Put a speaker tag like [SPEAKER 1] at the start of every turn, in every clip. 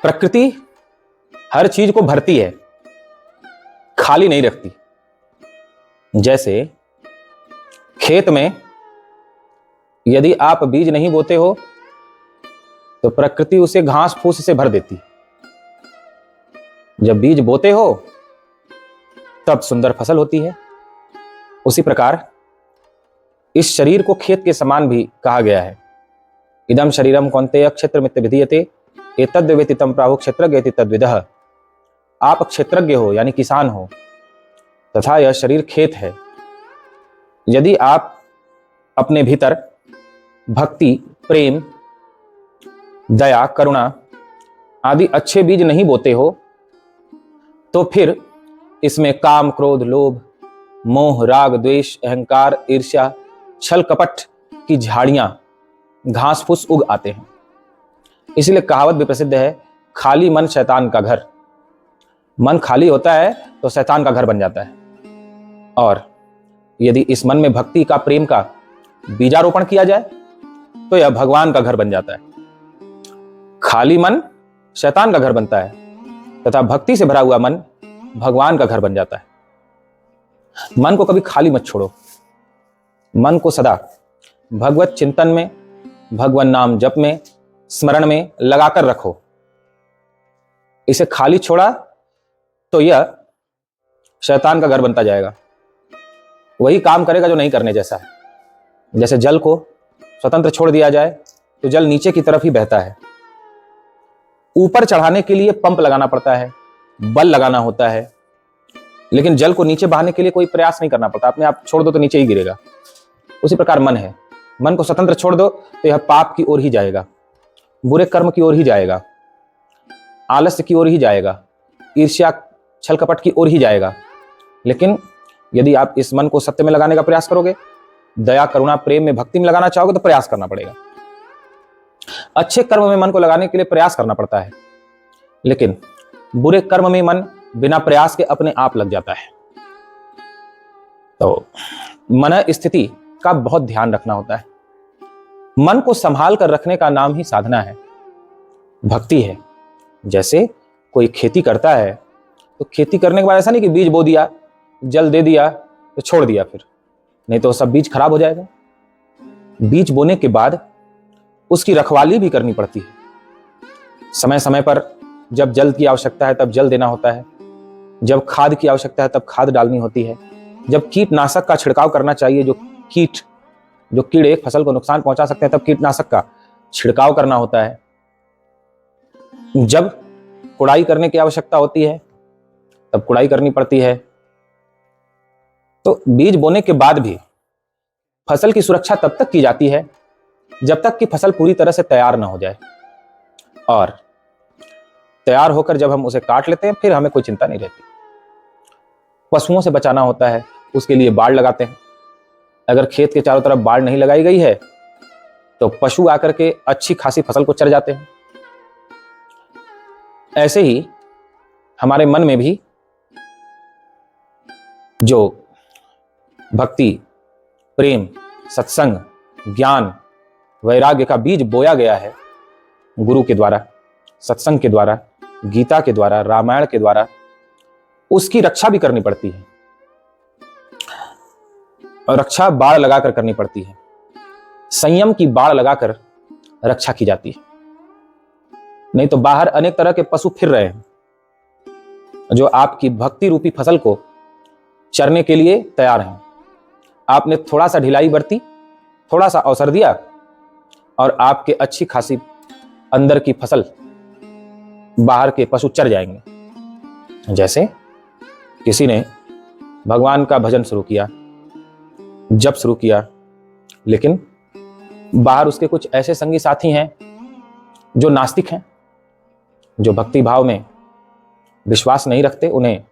[SPEAKER 1] प्रकृति हर चीज को भरती है, खाली नहीं रखती। जैसे खेत में यदि आप बीज नहीं बोते हो तो प्रकृति उसे घास फूस से भर देती। जब बीज बोते हो तब सुंदर फसल होती है। उसी प्रकार इस शरीर को खेत के समान भी कहा गया है। इदम शरीरम कौन्तेय क्षेत्रमित्य विधीयते एतद् वेति तं प्राहुः क्षेत्रज्ञ इति तद्विदः। आप क्षेत्रज्ञ हो यानी किसान हो तथा यह शरीर खेत है। यदि आप अपने भीतर भक्ति, प्रेम, दया, करुणा आदि अच्छे बीज नहीं बोते हो तो फिर इसमें काम, क्रोध, लोभ, मोह, राग, द्वेष, अहंकार, ईर्ष्या, छल कपट की झाड़ियां, घास फूस उग आते हैं। इसलिए कहावत भी प्रसिद्ध है, खाली मन शैतान का घर। मन खाली होता है तो शैतान का घर बन जाता है। और यदि इस मन में भक्ति का, प्रेम का बीजारोपण किया जाए तो यह भगवान का घर बन जाता है। खाली मन शैतान का घर बनता है तथा भक्ति से भरा हुआ मन भगवान का घर बन जाता है। मन को कभी खाली मत छोड़ो। मन को सदा भगवत चिंतन में, भगवान नाम जप में, स्मरण में लगाकर रखो। इसे खाली छोड़ा तो यह शैतान का घर बनता जाएगा। वही काम करेगा जो नहीं करने जैसा है। जैसे जल को स्वतंत्र छोड़ दिया जाए तो जल नीचे की तरफ ही बहता है। ऊपर चढ़ाने के लिए पंप लगाना पड़ता है, बल लगाना होता है, लेकिन जल को नीचे बहाने के लिए कोई प्रयास नहीं करना पड़ता। अपने आप छोड़ दो तो नीचे ही गिरेगा। उसी प्रकार मन है। मन को स्वतंत्र छोड़ दो तो यह पाप की ओर ही जाएगा, बुरे कर्म की ओर ही जाएगा, आलस्य की ओर ही जाएगा, ईर्ष्या, छल कपट की ओर ही जाएगा। लेकिन यदि आप इस मन को सत्य में लगाने का प्रयास करोगे, दया, करुणा, प्रेम में, भक्ति में लगाना चाहोगे तो प्रयास करना पड़ेगा। अच्छे कर्म में मन को लगाने के लिए प्रयास करना पड़ता है, लेकिन बुरे कर्म में मन बिना प्रयास के अपने आप लग जाता है। तो मन स्थिति का बहुत ध्यान रखना होता है। मन को संभाल कर रखने का नाम ही साधना है, भक्ति है। जैसे कोई खेती करता है तो खेती करने के बाद ऐसा नहीं कि बीज बो दिया, जल दे दिया तो छोड़ दिया, फिर नहीं तो सब बीज खराब हो जाएगा। बीज बोने के बाद उसकी रखवाली भी करनी पड़ती है। समय समय पर जब जल की आवश्यकता है तब जल देना होता है, जब खाद की आवश्यकता है तब खाद डालनी होती है, जब कीटनाशक का छिड़काव करना चाहिए, जो कीड़े फसल को नुकसान पहुंचा सकते हैं, तब कीटनाशक का छिड़काव करना होता है। जब कुड़ाई करने की आवश्यकता होती है तब कुड़ाई करनी पड़ती है। तो बीज बोने के बाद भी फसल की सुरक्षा तब तक की जाती है जब तक कि फसल पूरी तरह से तैयार ना हो जाए। और तैयार होकर जब हम उसे काट लेते हैं फिर हमें कोई चिंता नहीं रहती। पशुओं से बचाना होता है, उसके लिए बाड़ लगाते हैं। अगर खेत के चारों तरफ बाड़ नहीं लगाई गई है तो पशु आकर के अच्छी खासी फसल को चर जाते हैं। ऐसे ही हमारे मन में भी जो भक्ति, प्रेम, सत्संग, ज्ञान, वैराग्य का बीज बोया गया है गुरु के द्वारा, सत्संग के द्वारा, गीता के द्वारा, रामायण के द्वारा, उसकी रक्षा भी करनी पड़ती है। और रक्षा बाड़ लगाकर करनी पड़ती है। संयम की बाड़ लगाकर रक्षा की जाती है। नहीं तो बाहर अनेक तरह के पशु फिर रहे हैं जो आपकी भक्ति रूपी फसल को चरने के लिए तैयार हैं। आपने थोड़ा सा ढिलाई बरती, थोड़ा सा अवसर दिया और आपके अच्छी खासी अंदर की फसल बाहर के पशु चर जाएंगे। जैसे किसी ने भगवान का भजन शुरू किया, जप शुरू किया, लेकिन बाहर उसके कुछ ऐसे संगी साथी हैं जो नास्तिक हैं, जो भक्ति भाव में विश्वास नहीं रखते, उन्हें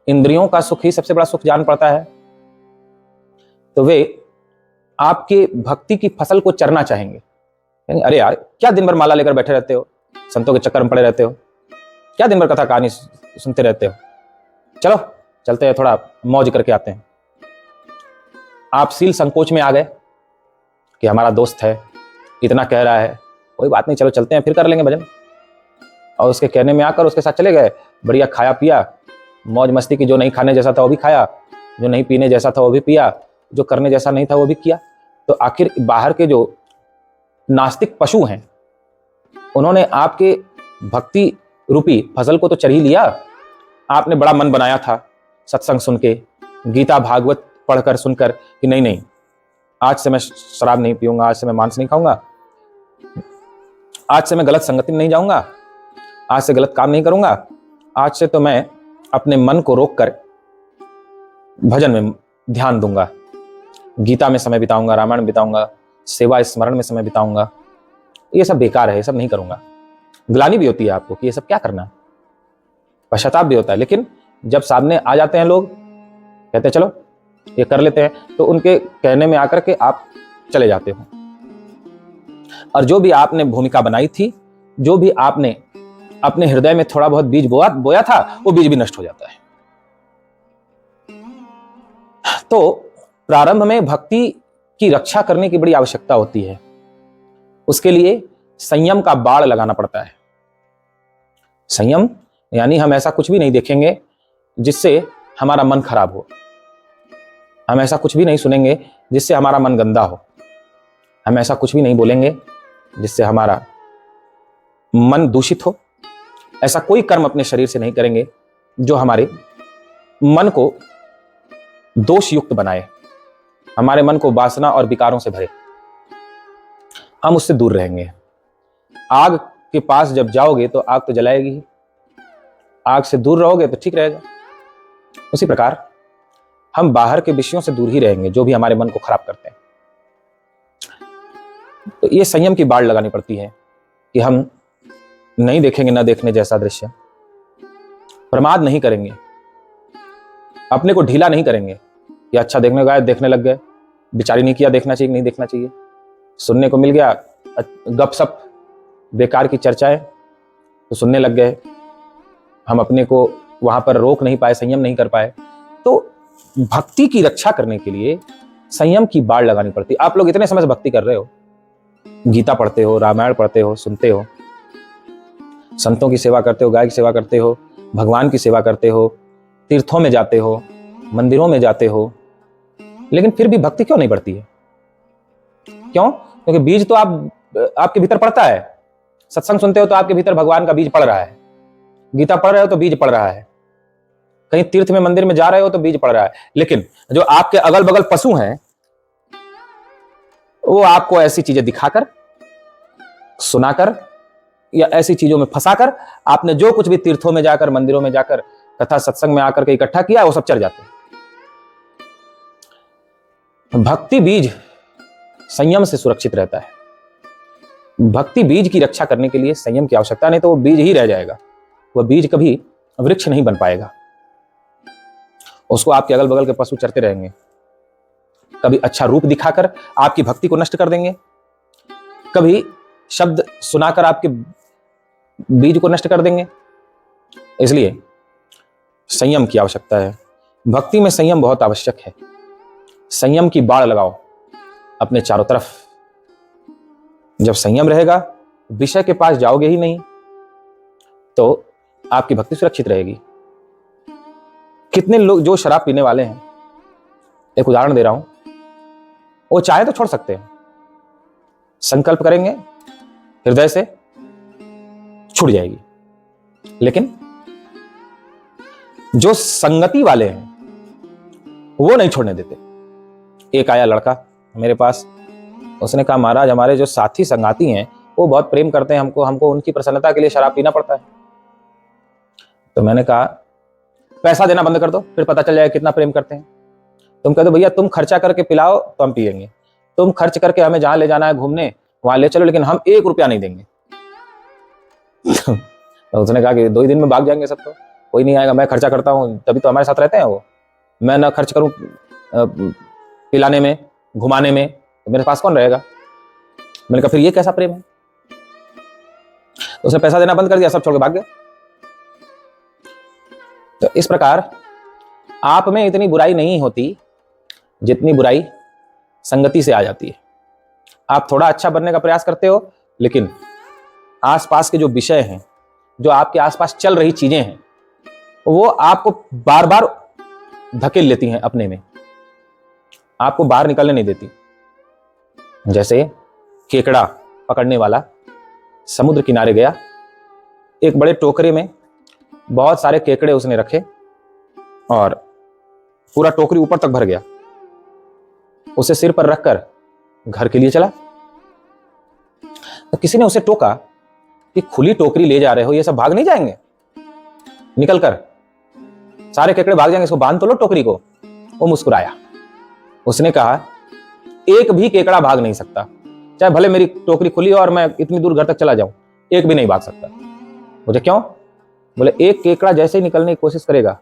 [SPEAKER 1] इंद्रियों का सुख ही सबसे बड़ा सुख जान पड़ता है, तो वे आपके भक्ति की फसल को चरना चाहेंगे। यानी अरे यार, क्या दिन भर माला लेकर बैठे रहते हो, संतों के चक्कर में पड़े रहते हो, क्या दिन भर कथा कहानी सुनते रहते हो, चलो चलते हैं, थोड़ा मौज करके आते हैं। आप सील संकोच में आ गए कि हमारा दोस्त है, इतना कह रहा है, कोई बात नहीं, चलो चलते हैं, फिर कर लेंगे भजन। और उसके कहने में आकर उसके साथ चले गए, बढ़िया खाया पिया, मौज मस्ती की, जो नहीं खाने जैसा था वो भी खाया, जो नहीं पीने जैसा था वो भी पिया, जो करने जैसा नहीं था वो भी किया। तो आखिर बाहर के जो नास्तिक पशु हैं उन्होंने आपके भक्ति रूपी फसल को तो चर ही लिया। आपने बड़ा मन बनाया था सत्संग सुन के, गीता भागवत पढ़कर सुनकर कि नहीं नहीं आज से मैं शराब नहीं पीऊंगा, आज से मैं मांस नहीं खाऊंगा, आज से मैं गलत संगति में नहीं जाऊंगा, आज से गलत काम नहीं करूंगा, आज से तो मैं अपने मन को रोककर भजन में ध्यान दूंगा, गीता में समय बिताऊंगा, रामायण बिताऊंगा, सेवा स्मरण में समय बिताऊंगा। ये सब बेकार है, ये सब नहीं करूंगा। ग्लानि भी होती है आपको कि ये सब क्या करना है, पश्चाताप भी होता है। लेकिन जब सामने आ जाते हैं लोग, कहते हैं चलो ये कर लेते हैं, तो उनके कहने में आकर के आप चले जाते हो, और जो भी आपने भूमिका बनाई थी, जो भी आपने अपने हृदय में थोड़ा बहुत बीज बोया था, वो बीज भी नष्ट हो जाता है। तो प्रारंभ में भक्ति की रक्षा करने की बड़ी आवश्यकता होती है। उसके लिए संयम का बाड़ लगाना पड़ता है। संयम यानी हम ऐसा कुछ भी नहीं देखेंगे जिससे हमारा मन खराब हो, हम ऐसा कुछ भी नहीं सुनेंगे जिससे हमारा मन गंदा हो, हम ऐसा कुछ भी नहीं बोलेंगे जिससे हमारा मन दूषित हो। ऐसा कोई कर्म अपने शरीर से नहीं करेंगे जो हमारे मन को दोष युक्त बनाए, हमारे मन को वासना और विकारों से भरे। हम उससे दूर रहेंगे। आग के पास जब जाओगे तो आग तो जलाएगी ही, आग से दूर रहोगे तो ठीक रहेगा। उसी प्रकार हम बाहर के विषयों से दूर ही रहेंगे जो भी हमारे मन को खराब करते हैं। तो ये संयम की बाड़ लगानी पड़ती है कि हम नहीं देखेंगे न देखने जैसा दृश्य, प्रमाद नहीं करेंगे, अपने को ढीला नहीं करेंगे कि अच्छा देखने गए देखने लग गए, विचार नहीं किया देखना चाहिए नहीं देखना चाहिए, सुनने को मिल गया गपशप बेकार की चर्चाएं तो सुनने लग गए, हम अपने को वहां पर रोक नहीं पाए, संयम नहीं कर पाए। तो भक्ति की रक्षा करने के लिए संयम की बाड़ लगानी पड़ती है। आप लोग इतने समय से भक्ति कर रहे हो, गीता पढ़ते हो, रामायण पढ़ते हो, सुनते हो, संतों की सेवा करते हो, गाय की सेवा करते हो, भगवान की सेवा करते हो, तीर्थों में जाते हो, मंदिरों में जाते हो, लेकिन फिर भी भक्ति क्यों नहीं बढ़ती है? क्यों? क्योंकि बीज तो आपके भीतर पड़ता है। सत्संग सुनते हो तो आपके भीतर भगवान का बीज पड़ रहा है, गीता पढ़ रहे हो तो बीज पड़ रहा है, कहीं तीर्थ में मंदिर में जा रहे हो तो बीज पड़ रहा है। लेकिन जो आपके अगल बगल पशु हैं वो आपको ऐसी चीजें दिखाकर, सुनाकर या ऐसी चीजों में फंसाकर, आपने जो कुछ भी तीर्थों में जाकर, मंदिरों में जाकर, कथा सत्संग में आकर के इकट्ठा किया वो सब चढ़ जाते हैं। भक्ति बीज संयम से सुरक्षित रहता है। भक्ति बीज की रक्षा करने के लिए संयम की आवश्यकता, नहीं तो वो बीज ही रह जाएगा, वह बीज कभी वृक्ष नहीं बन पाएगा। उसको आपके अगल बगल के पशु चरते रहेंगे, कभी अच्छा रूप दिखाकर आपकी भक्ति को नष्ट कर देंगे, कभी शब्द सुनाकर आपके बीज को नष्ट कर देंगे। इसलिए संयम की आवश्यकता है। भक्ति में संयम बहुत आवश्यक है। संयम की बाड़ लगाओ अपने चारों तरफ। जब संयम रहेगा, विषय के पास जाओगे ही नहीं, तो आपकी भक्ति सुरक्षित रहेगी। कितने लोग जो शराब पीने वाले हैं, एक उदाहरण दे रहा हूं, वो चाहे तो छोड़ सकते हैं, संकल्प करेंगे हृदय से, छूट जाएगी। लेकिन जो संगति वाले हैं वो नहीं छोड़ने देते। एक आया लड़का मेरे पास, उसने कहा महाराज हमारे जो साथी संगाती हैं वो बहुत प्रेम करते हैं हमको उनकी प्रसन्नता के लिए शराब पीना पड़ता है। तो मैंने कहा पैसा देना बंद कर दो, फिर पता चल जाएगा कितना प्रेम करते हैं। तुम कह दो भैया तुम खर्चा करके पिलाओ तो हम पिएंगे, तुम खर्च करके हमें जहां ले जाना है घूमने वहां ले चलो, लेकिन हम 1 रुपया नहीं देंगे। तो उसने कहा कि 2 ही दिन में भाग जाएंगे सब, तो कोई नहीं आएगा, मैं खर्चा करता हूँ तभी तो हमारे साथ रहते हैं वो, मैं ना खर्च करूं पिलाने में घुमाने में तो मेरे पास कौन रहेगा। मैंने कहा फिर ये कैसा प्रेम है? तो उसने पैसा देना बंद कर दिया, सब छोड़ के भाग गए। तो इस प्रकार आप में इतनी बुराई नहीं होती जितनी बुराई संगति से आ जाती है। आप थोड़ा अच्छा बनने का प्रयास करते हो, लेकिन आसपास के जो विषय हैं, जो आपके आसपास चल रही चीजें हैं वो आपको बार बार धकेल लेती हैं अपने में, आपको बाहर निकलने नहीं देती। जैसे केकड़ा पकड़ने वाला समुद्र किनारे गया, एक बड़े टोकरे में बहुत सारे केकड़े उसने रखे और पूरा टोकरी ऊपर तक भर गया, उसे सिर पर रखकर घर के लिए चला। तो किसी ने उसे टोका कि खुली टोकरी ले जा रहे हो, ये सब भाग नहीं जाएंगे निकलकर, सारे केकड़े भाग जाएंगे, इसको बांध तो लो टोकरी को। वो मुस्कुराया, उसने कहा एक भी केकड़ा भाग नहीं सकता, चाहे भले मेरी टोकरी खुली हो और मैं इतनी दूर घर तक चला जाऊं, एक भी नहीं भाग सकता। मुझे क्यों? बोले एक केकड़ा जैसे ही निकलने की कोशिश करेगा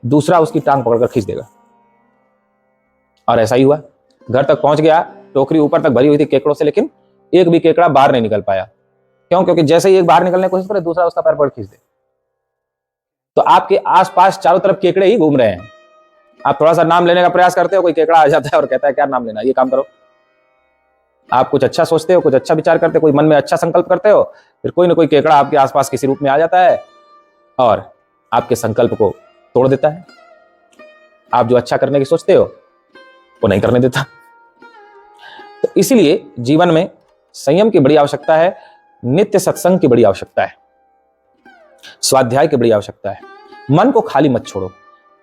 [SPEAKER 1] दूसरा उसकी टांग पकड़कर खींच देगा। और ऐसा ही हुआ, घर तक पहुंच गया, टोकरी ऊपर तक भरी हुई थी केकड़ों से, लेकिन एक भी केकड़ा बाहर नहीं निकल पाया। क्यों? क्योंकि जैसे ही एक बाहर निकलने की कोशिश करे दूसरा उसका पैर पकड़ खींच दे। तो आपके आसपास चारों तरफ केकड़े ही घूम रहे हैं, आप थोड़ा सा नाम लेने का प्रयास करते हो, कोई केकड़ा आ जाता है और कहता है क्या नाम लेना, ये काम करो। आप कुछ अच्छा सोचते हो, कुछ अच्छा विचार करते हो, कोई मन में अच्छा संकल्प करते हो, फिर कोई ना कोई केकड़ा आपके आसपास किसी रूप में आ जाता है और आपके संकल्प को तोड़ देता है। आप जो अच्छा करने की सोचते हो वो नहीं करने देता। तो इसीलिए जीवन में संयम की बड़ी आवश्यकता है, नित्य सत्संग की बड़ी आवश्यकता है, स्वाध्याय की बड़ी आवश्यकता है। मन को खाली मत छोड़ो।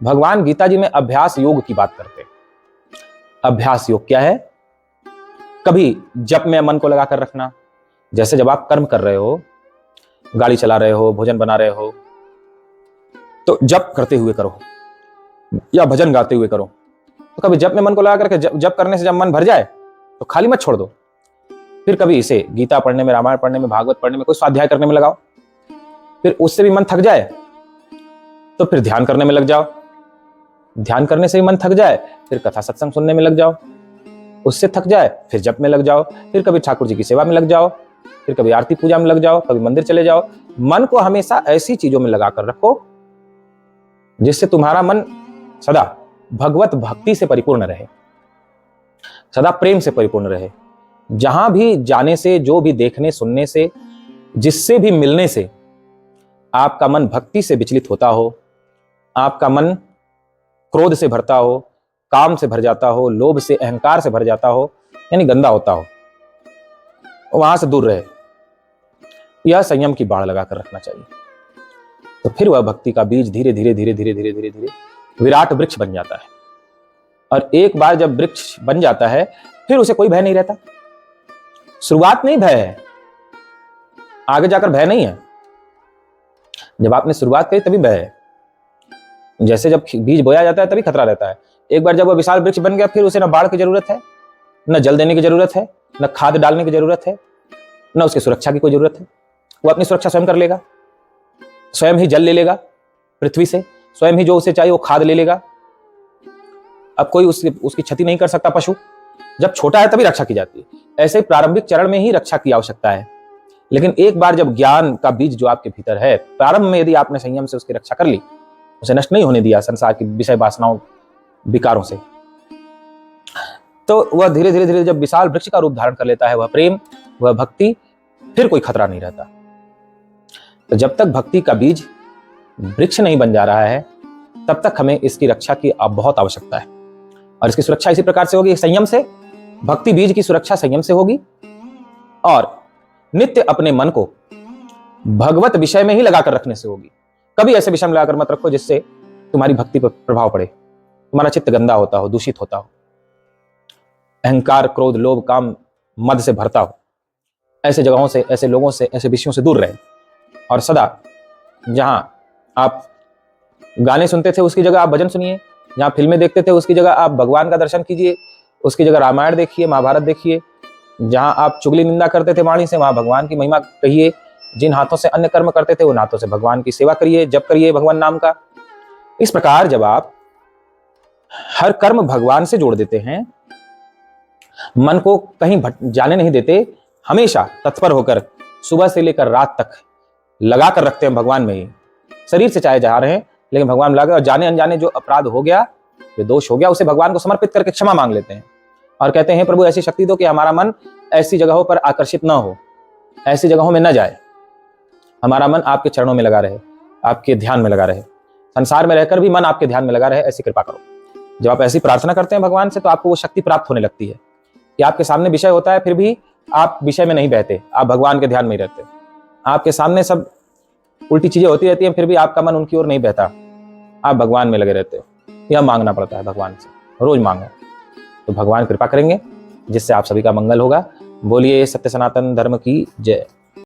[SPEAKER 1] भगवान गीता जी में अभ्यास योग की बात करते हैं। अभ्यास योग क्या है? कभी जप में मन को लगाकर रखना, जैसे जब आप कर्म कर रहे हो, गाड़ी चला रहे हो, भोजन बना रहे हो, तो जप करते हुए करो या भजन गाते हुए करो। तो कभी जप में मन को लगा करके जप करने से जब मन भर जाए तो खाली मत छोड़ दो। फिर कभी इसे गीता पढ़ने में, रामायण पढ़ने में, भागवत पढ़ने में, कोई स्वाध्याय करने में लगाओ। फिर उससे भी मन थक जाए तो फिर ध्यान करने में लग जाओ। ध्यान करने से भी मन थक जाए फिर कथा सत्संग सुनने में लग जाओ। उससे थक जाए फिर जप में लग जाओ। फिर कभी ठाकुर जी की सेवा में लग जाओ। फिर कभी आरती पूजा में लग जाओ, कभी मंदिर चले जाओ। मन को हमेशा ऐसी चीजों में लगाकर रखो जिससे तुम्हारा मन सदा भगवत भक्ति से परिपूर्ण रहे, सदा प्रेम से परिपूर्ण रहे। जहां भी जाने से, जो भी देखने सुनने से, जिससे भी मिलने से आपका मन भक्ति से विचलित होता हो, आपका मन क्रोध से भरता हो, काम से भर जाता हो, लोभ से, अहंकार से भर जाता हो, यानी गंदा होता हो, वहां से दूर रहे। यह संयम की बाड़ लगाकर रखना चाहिए। तो फिर वह भक्ति का बीज धीरे धीरे धीरे धीरे धीरे धीरे धीरे विराट वृक्ष बन जाता है। और एक बार जब वृक्ष बन जाता है फिर उसे कोई भय नहीं रहता। शुरुआत में ही भय है, आगे जाकर भय नहीं है। जब आपने शुरुआत करी तभी भय है। जैसे जब बीज बोया जाता है तभी खतरा रहता है। एक बार जब वह विशाल वृक्ष बन गया फिर उसे न बाढ़ की जरूरत है, न जल देने की जरूरत है, न खाद डालने की जरूरत है, न उसकी सुरक्षा की कोई जरूरत है। वो अपनी सुरक्षा स्वयं कर लेगा, स्वयं ही जल ले लेगा पृथ्वी से, स्वयं ही जो उसे चाहिए वो खाद ले लेगा। अब कोई उसकी क्षति नहीं कर सकता। पशु जब छोटा है तभी रक्षा की जाती है। ऐसे प्रारंभिक चरण में ही रक्षा की आवश्यकता है। लेकिन एक बार जब ज्ञान का बीज जो आपके भीतर है, प्रारंभ में यदि आपने संयम से उसकी रक्षा कर ली, उसे नष्ट नहीं होने दिया संसार की विषय वासनाओं विकारों से, तो वह धीरे धीरे धीरे जब विशाल वृक्ष का रूप धारण कर लेता है, वह प्रेम, वह भक्ति, फिर कोई खतरा नहीं रहता। तो जब तक भक्ति का बीज वृक्ष नहीं बन जा रहा है तब तक हमें इसकी रक्षा की बहुत आवश्यकता है। और इसकी सुरक्षा इसी प्रकार से होगी, संयम से। भक्ति बीज की सुरक्षा संयम से होगी और नित्य अपने मन को भगवत विषय में ही लगाकर रखने से होगी। कभी ऐसे विषय में लगाकर मत रखो जिससे तुम्हारी भक्ति पर प्रभाव पड़े, तुम्हारा चित्त गंदा होता हो, दूषित होता हो, अहंकार, क्रोध, लोभ, काम, मद से भरता हो। ऐसे जगहों से, ऐसे लोगों से, ऐसे विषयों से दूर रहे। और सदा जहां आप गाने सुनते थे उसकी जगह आप भजन सुनिए, जहां फिल्में देखते थे उसकी जगह आप भगवान का दर्शन कीजिए, उसकी जगह रामायण देखिए, महाभारत देखिए। जहां आप चुगली निंदा करते थे वाणी से, वहां भगवान की महिमा कहिए। जिन हाथों से अन्य कर्म करते थे उन हाथों से भगवान की सेवा करिए, जप करिए भगवान नाम का। इस प्रकार जब आप हर कर्म भगवान से जोड़ देते हैं, मन को कहीं जाने नहीं देते, हमेशा तत्पर होकर सुबह से लेकर रात तक लगा कर रखते हैं भगवान में ही। शरीर से चाहे जा रहे हैं लेकिन भगवान लगा, और जाने अनजाने जो अपराध हो गया, जो दोष हो गया, उसे भगवान को समर्पित करके क्षमा मांग लेते हैं और कहते हैं प्रभु ऐसी शक्ति दो कि हमारा मन ऐसी जगहों पर आकर्षित ना हो, ऐसी जगहों में न जाए। हमारा मन आपके चरणों में लगा रहे, आपके ध्यान में लगा रहे, संसार में रहकर भी मन आपके ध्यान में लगा रहे, ऐसी कृपा करो। जब आप ऐसी प्रार्थना करते हैं भगवान से तो आपको वो शक्ति प्राप्त होने लगती है कि आपके सामने विषय होता है फिर भी आप विषय में नहीं बहते, आप भगवान के ध्यान में ही रहते। आपके सामने सब उल्टी चीजें होती रहती हैं फिर भी आपका मन उनकी ओर नहीं बहता, आप भगवान में लगे रहते हो। यह मांगना पड़ता है भगवान से, रोज मांगो तो भगवान कृपा करेंगे जिससे आप सभी का मंगल होगा। बोलिए सत्य सनातन धर्म की जय।